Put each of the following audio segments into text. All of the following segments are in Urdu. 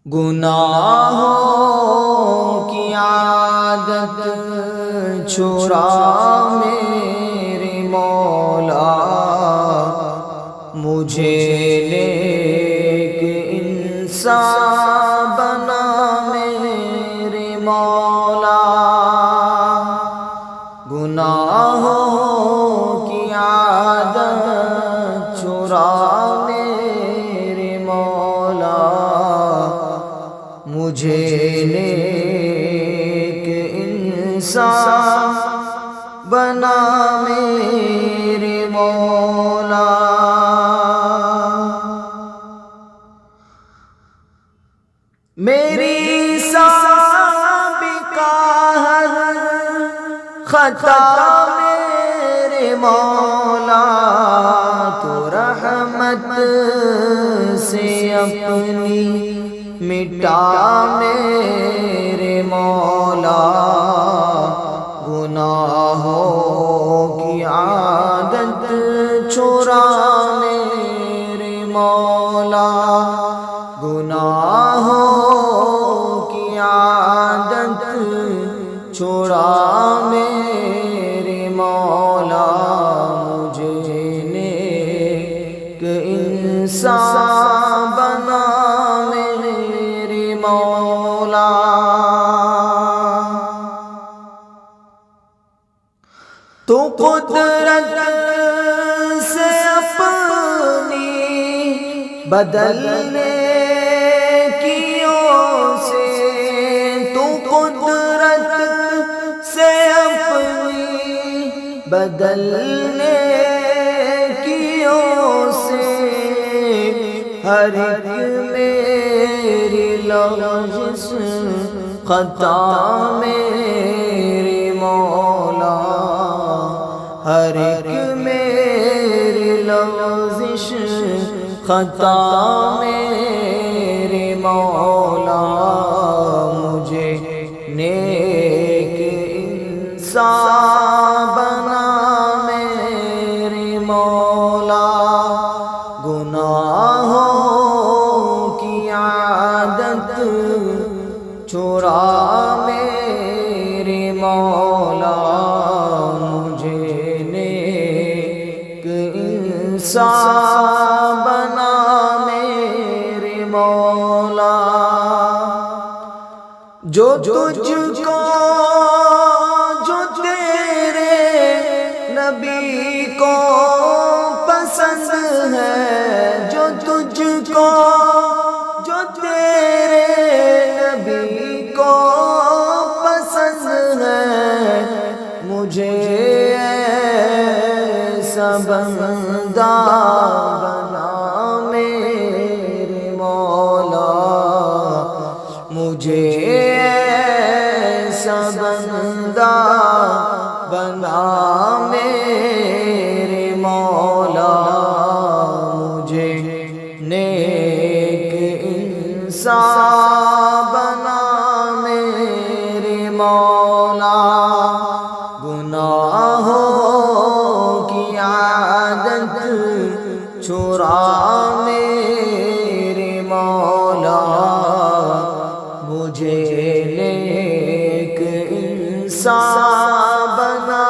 گناہوں کی عادت چھڑا میرے مولا، مجھے نیک انسان بنا میرے مولا۔ گناہوں کی عادت چھڑا میرے مولا، مجھے نیک انسان بنا میرے مولا۔ میری سابقہ ہر خطا میرے مولا، تو رحمت سے اپنی مٹا میرے مولا۔ گناہوں کی عادت چھڑا میرے مولا، گناہوں کی عادت چھڑا میرے مولا، مجھے نیک انسان بنا میرے مولا۔ تو قدرت سے اپنی بدلنے کیوں سے، تو قدرت سے اپنی بدلنے کیوں سے، ہر ایک میری لغزش خطا میرے مولا، ہر ایک میری لغزش خطا میرے مولا، مجھے نیک انسان بنا میرے مولا۔ گناہوں کی عادت چھڑا میرے مولا، مجھے نیک انسان بنا میرے مولا۔ جو تجھ کو جو تیرے نبی کو پسند ہے، جو تجھ کو جو تیرے نبی کو پسند ہے، مجھے ایسا بندہ بنا میرے مولا، مجھے ایسا بندہ بنا میرے مولا، مجھے نیک انسان بنا میرے مولا۔ گناہوں کی عادت چھڑا میرے مولا، مجھے نیک انسان بنا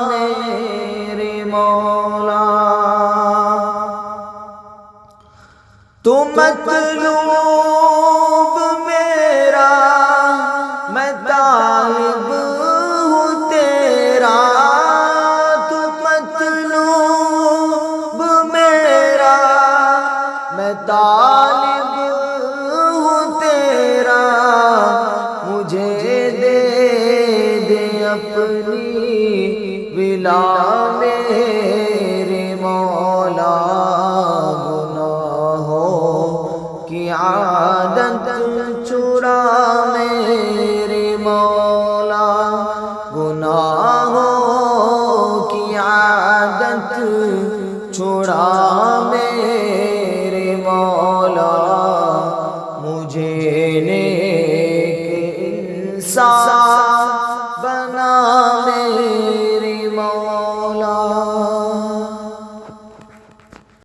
میرے مولا۔ تو مطلوب میرا میں طالب ہوں تیرا، تو مطلوب میرا میں طالب ہوں تیرا، مجھے دے دے اپنی ولا میرے مولا۔ گناہوں کی